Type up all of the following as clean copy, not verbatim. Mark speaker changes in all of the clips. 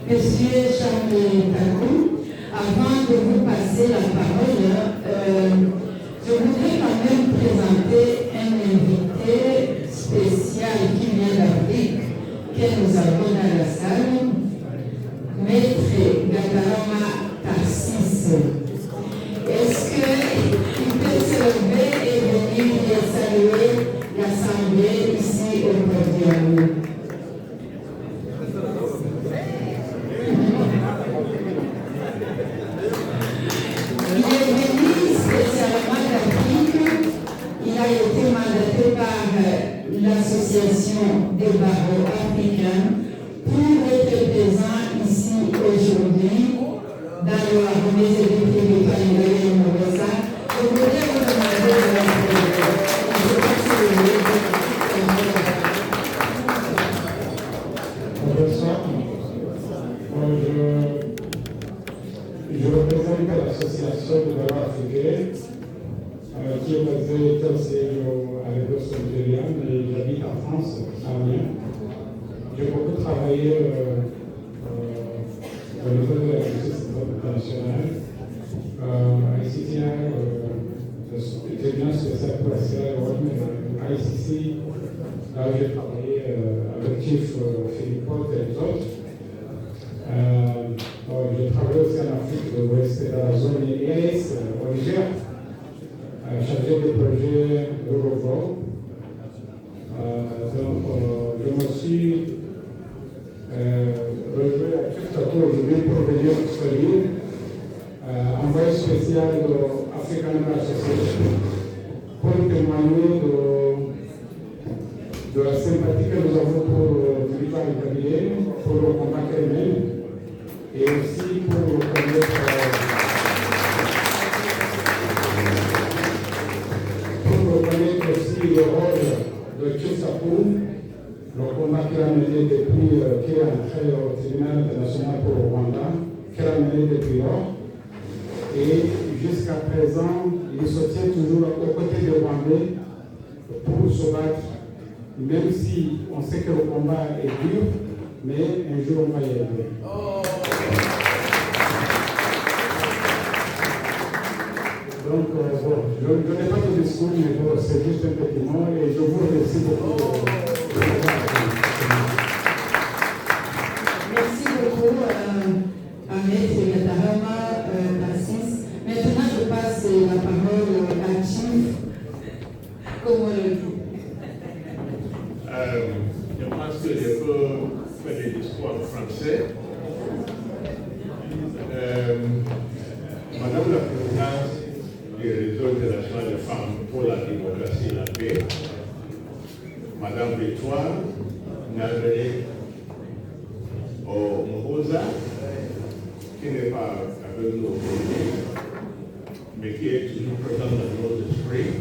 Speaker 1: Monsieur Charles Takou, avant de vous passer la parole, je voudrais quand même présenter un invité spécial qui vient d'Afrique, que nous avons dans la salle, Maître Gatarama Tarsis. Est-ce qu'il peut se lever et venir saluer l'Assemblée ici au podium? Il est venu spécialement d'Afrique. Il a été mandaté par l'Association des barreaux africains pour être présent ici aujourd'hui dans la remise des prix du calendrier de Morosa. Je voudrais vous demander de l'applaudir.
Speaker 2: Bonsoir. Je représente l'association de barreaux africains qui est basée à Lagos, Nigeria, mais j'habite en France, à Amiens. J'ai beaucoup travaillé au niveau de la justice internationale, ICTR, tribunal spécial pour la Sierra Leone, ICC, là où j'ai travaillé avec Chief Philippe Porte et les autres. J'ai travaillé aussi en Afrique de l'Ouest, dans la zone IAS, au Niger, chargé des projets Eurovo. Donc, je me suis rejoint à Chief aujourd'hui pour venir soutenir envoyé spécial de African Association pour témoigner de la sympathie que nous avons pour Philippe Gabriel, pour le combat qu'elle mène et aussi pour reconnaître aussi le rôle de Chief Takou, le combat qu'il a mené depuis qu'il est entré au tribunal international pour le Rwanda, qu'il a mené depuis lors. Et jusqu'à présent, il se tient toujours aux côtés des Rwandais pour se battre, même si on sait que le combat est dur, mais un jour on va y arriver. Donc, je n'ai pas de discours, mais c'est juste un petit mot et je vous remercie beaucoup.
Speaker 1: Merci beaucoup à Maître Gatarama Tarsis. Maintenant, je passe la parole à Chief. Comment le dit?
Speaker 3: Je pense que je peux faire des discours en français. Madame la Présidente du Réseau international de femmes pour la démocratie et la paix, Madame Victoire Nalbele Morosa, qui n'est pas avec nous aujourd'hui, mais qui est toujours présente dans nos esprits,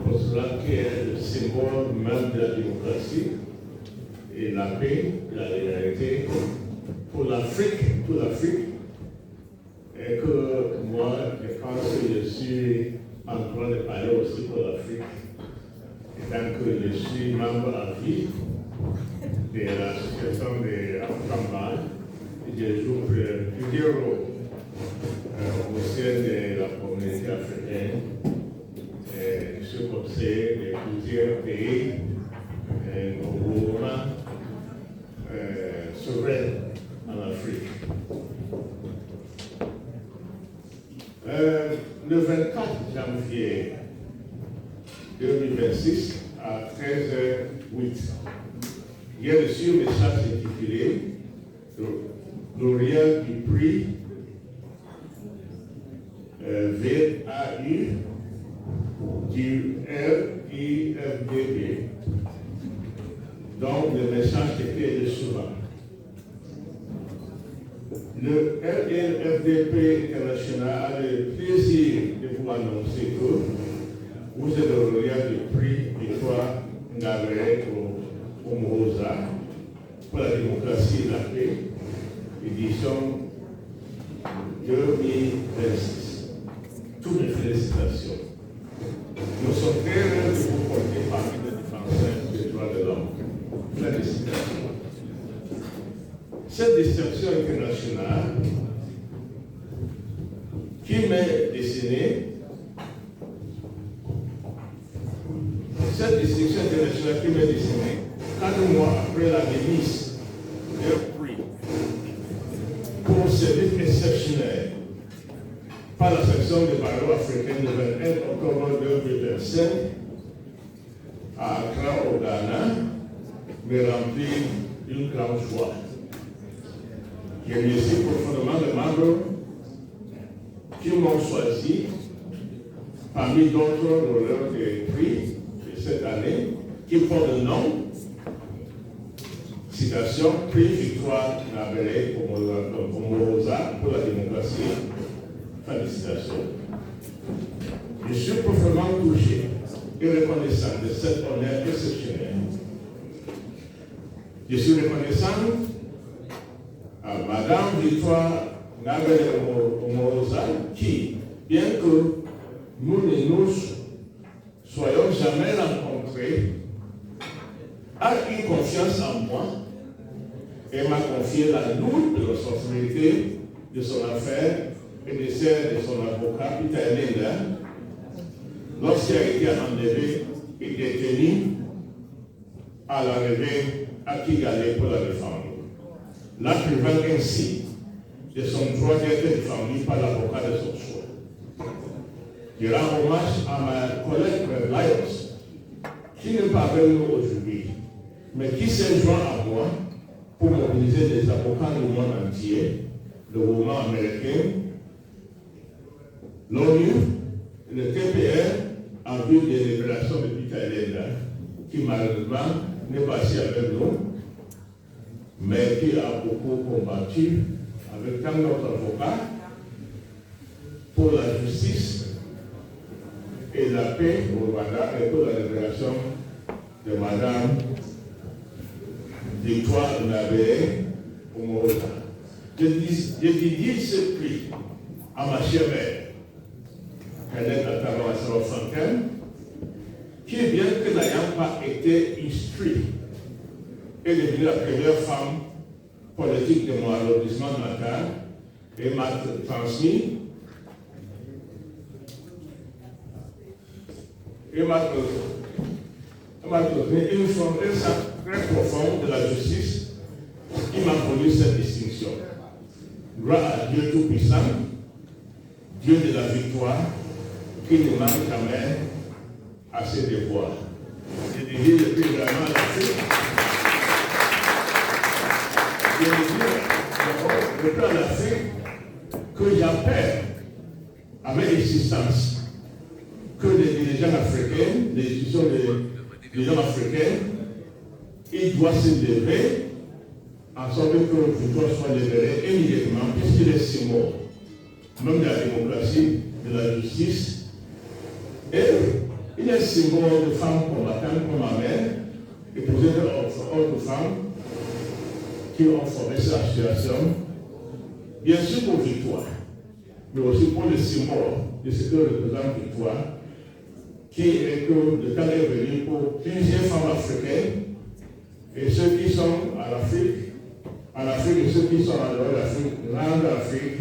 Speaker 3: pour cela qui est le symbole même de la démocratie et la paix, la légalité, pour l'Afrique, toute l'Afrique, et que moi, je pense que je suis en train de parler aussi pour l'Afrique, étant que je suis membre à vie de l'association des Africains, je joue plusieurs rôles au sein de la communauté africaine. Je suis conseiller de plusieurs pays au mouvement souverain en Afrique. Le 24 janvier 2026 à 13h08, j'ai reçu un message intitulé lauréat du prix VAU du LIFDB, dont le message était le suivant. Le LIFDB international a le plaisir de vous annoncer que vous êtes le lauréat du prix Victoire Gabriel Morosa pour la démocratie et la paix, édition 2026. Toutes mes félicitations. Nous sommes très heureux de vous porter parmi les défenseurs des droits de l'homme. Félicitations. cette distinction internationale qui m'est destinée, cette distinction internationale qui m'est destinée, 4 mois après la remise d'un prix pour service exceptionnel par la section des barreaux africains le 21 octobre 2025 à Accra, au Ghana, me remplit d'une grande joie. Je remercie profondément les membres qui m'ont choisi parmi d'autres lauréats des prix de cette année qui portent le nom, citation, Prix Victoire Nabélé Omoza pour la démocratie. Félicitations. Je suis profondément touché et reconnaissant de cet honneur exceptionnel. Je suis reconnaissant à Madame Victoire Nabélé Omoza qui, bien que nous ne nous soyons jamais rencontrés, a eu confiance en moi et m'a confié la lourde responsabilité de son affaire et de celle de son avocat Peter Linda lorsqu'il a été enlevé et détenu à l'arrivée à Kigali pour la défendre, la privant ainsi de son droit d'être défendu par l'avocat de son choix. Je rends hommage à ma collègue Lyons, qui n'est pas avec nous aujourd'hui, mais qui s'est joint à moi pour mobiliser des avocats du monde entier, le gouvernement américain, l'ONU, le TPR, en vue des révélations de Peter Linda, qui malheureusement n'est pas ici avec nous, mais qui a beaucoup combattu avec tant d'autres avocats pour la justice et la paix au Rwanda et pour la révélation de Madame Victoire Nabélé Omoza. Je dédie ce prix à ma chère mère, Kenneth Ataro Fontaine, qui, bien que n'ayant pas été instruite, est devenue la première femme politique de mon arrondissement natal et m'a transmis une forme très profonde de la justice qui m'a connu cette distinction. Gloire à Dieu Tout-Puissant, Dieu de la victoire, qui ne manque jamais à ses devoirs. Je dédie le prix vraiment à l'Afrique. Je dédie le prix à l'Afrique que j'appelle avec insistance que les dirigeants africains, les institutions des dirigeants africains, ils doivent se lever en sorte que le victoire soit libéré immédiatement, puisqu'il est symbole, même de la démocratie, de la justice. Et il est symbole de femmes combattantes comme ma mère et plusieurs autres femmes qui ont formé cette association, bien sûr pour victoire, mais aussi pour le symbole de ce que représente victoire, qui est que le temps est venu pour plusieurs femmes africaines et ceux qui sont en Afrique et ceux qui sont en dehors d'Afrique, rendre l'Afrique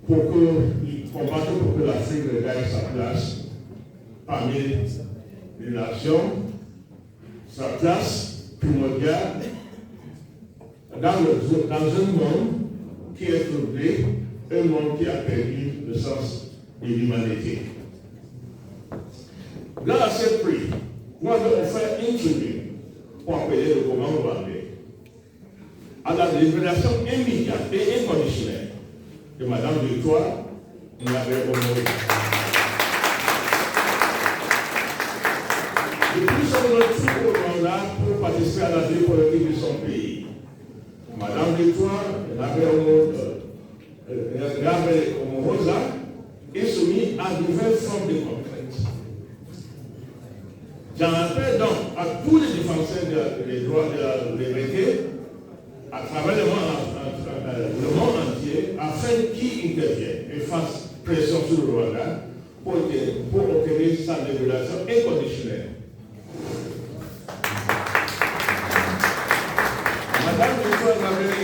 Speaker 3: pour qu'ils combattent pour que l'Afrique regagne sa place parmi les nations, sa place primordiale dans un monde qui est troublé, un monde qui a perdu le sens de l'humanité. Grâce à ce prix, moi je offert une tribune pour appeler le gouvernement rwandais à la libération immédiate et inconditionnelle de Madame Victoire Nabélé Omoza. Depuis son retour au Rwanda pour participer à la vie politique de son pays, Madame Victoire Nabélé Omoza est soumise à diverses formes de contraintes. J'en appelle donc à tous les défenseurs des droits de la liberté à travers le monde entier afin qu'ils interviennent et fassent pression sur le Rwanda pour obtenir sa libération inconditionnelle. Madame Victoire Nabélé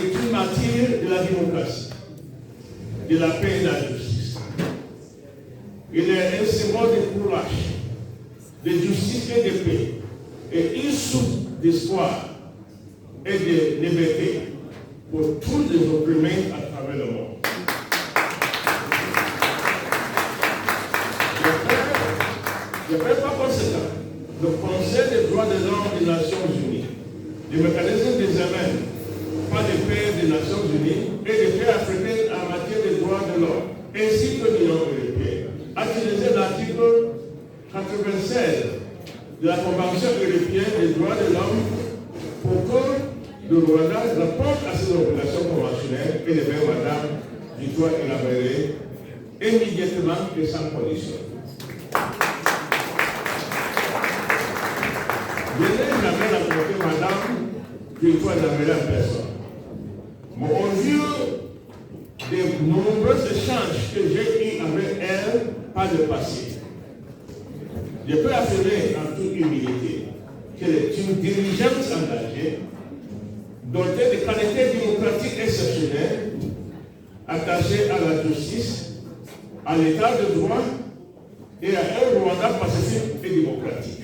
Speaker 3: démocratie, de la paix et de la justice. Il est un symbole de courage, de justice et de paix, et une source d'espoir et de liberté pour tous les opprimés à travers le monde. Je fais par conséquent le Conseil des droits de l'homme des Nations Unies, le mécanisme d'examen par les pays des Nations Unies et les pays africains en matière de droits de l'homme, ainsi que l'Union européenne, a utilisé l'article 96 de la Convention européenne des droits de l'homme pour que le Rwanda réponde à ses obligations conventionnelles et les mains Madame Victoire Ingabire immédiatement et sans condition. Je n'ai jamais rencontré Madame Victoire Ingabire en personne. Mais au vu des nombreux échanges que j'ai eus avec elle par le passé, je peux affirmer en toute humilité qu'elle est une dirigeante engagée, dotée de qualités démocratiques exceptionnelles, attachée à la justice, à l'état de droit et à un Rwanda pacifique et démocratique.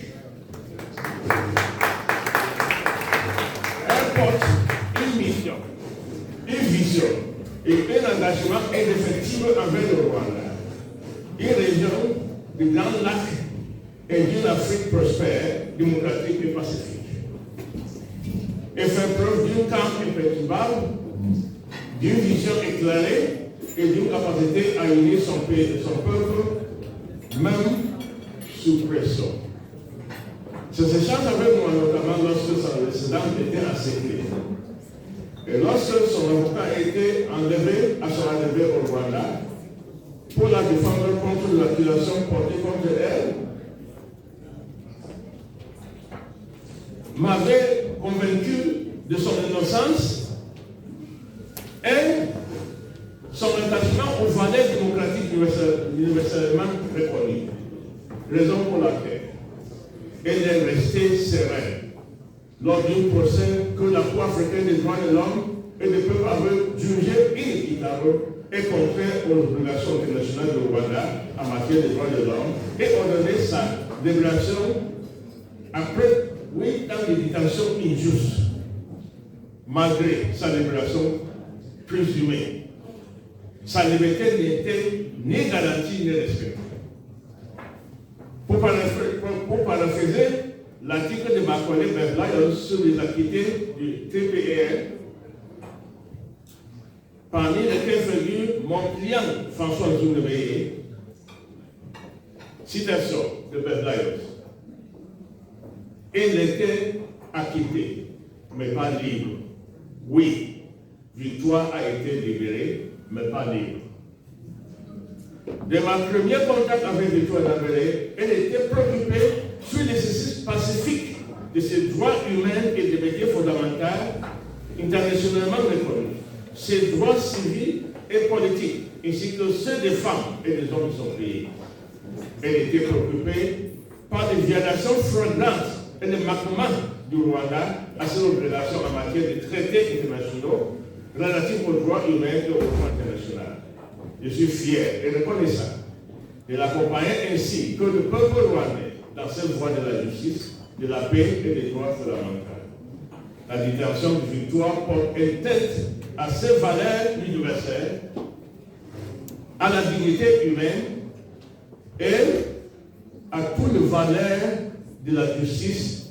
Speaker 3: Elle porte une mission, une vision et un engagement indéfectible envers le Rwanda, une région du Grand Lac et d'une Afrique prospère, démocratique et pacifique. Et fait preuve d'une calme imperturbable, d'une vision éclairée et d'une capacité à unir son pays et son peuple, même sous pression. Ces échanges avec moi, notamment lorsque son résidence était assez clé. Et lorsque son avocat a été enlevé, au Rwanda, pour la défendre contre l'accusation portée contre elle, m'avait convaincu de son innocence et son attachement aux valeurs démocratiques universellement reconnues. Raison pour laquelle elle est restée sereine lors du procès que la Cour africaine des droits de l'homme et des peuples avaient jugé inéquitable et contraire aux obligations internationales du Rwanda en matière des droits de l'homme et ordonné sa libération après 8 ans de détention injuste, malgré sa libération présumée. Sa liberté n'était ni garantie ni respectée. Pour paraphraser l'article de ma collègue Berlayon sur les acquittés du TPR, parmi lesquels figure mon client François Zounebeye, citation de Berlayon. Il était acquitté, mais pas libre. Oui, Victoire a été libérée, mais pas libre. De ma première contact avec Victoire Ingabire, elle était préoccupée sur l'exercice pacifique de ses droits humains et libertés fondamentales internationalement reconnus, ses droits civils et politiques, ainsi que ceux des femmes et des hommes de son pays. Elle était préoccupée par des violations flagrantes et le manquement du Rwanda à ses obligations en matière de traités internationaux relatifs aux droits humains et au droit international. Je suis fier et reconnaissant de l'accompagner ainsi que le peuple rwandais dans cette voie de la justice, de la paix et des droits fondamentaux. La détention de Victoire porte une tête à ses valeurs universelles, à la dignité humaine et à toutes les valeurs de la justice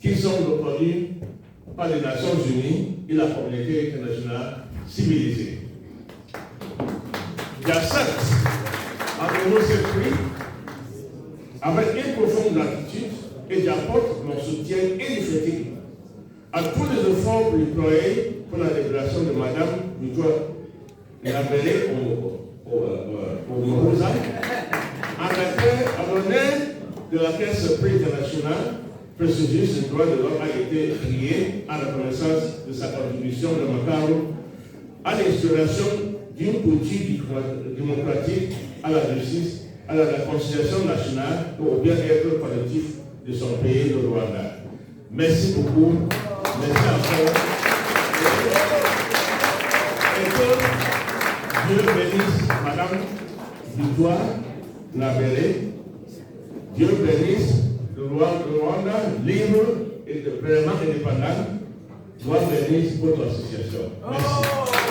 Speaker 3: qui sont reconnues par les Nations Unies et la communauté internationale civilisée. J'accepte avec nos esprits, avec une profonde gratitude, et j'apporte mon soutien indéfectible à tous les efforts déployés pour la libération de Mme Victoire Ingabire au Mourouza, à l'honneur de laquelle ce prix international prestigieuse des droits de l'homme a été créé en reconnaissance de sa contribution remarquable à l'instauration d'une politique démocratique, à la justice, à la réconciliation nationale et au bien-être collectif de son pays, le Rwanda. Merci beaucoup. Merci encore. Dieu bénisse Madame Victoire Labéré. Dieu bénisse le Rwanda libre et vraiment indépendant. Dieu bénisse votre association. Merci.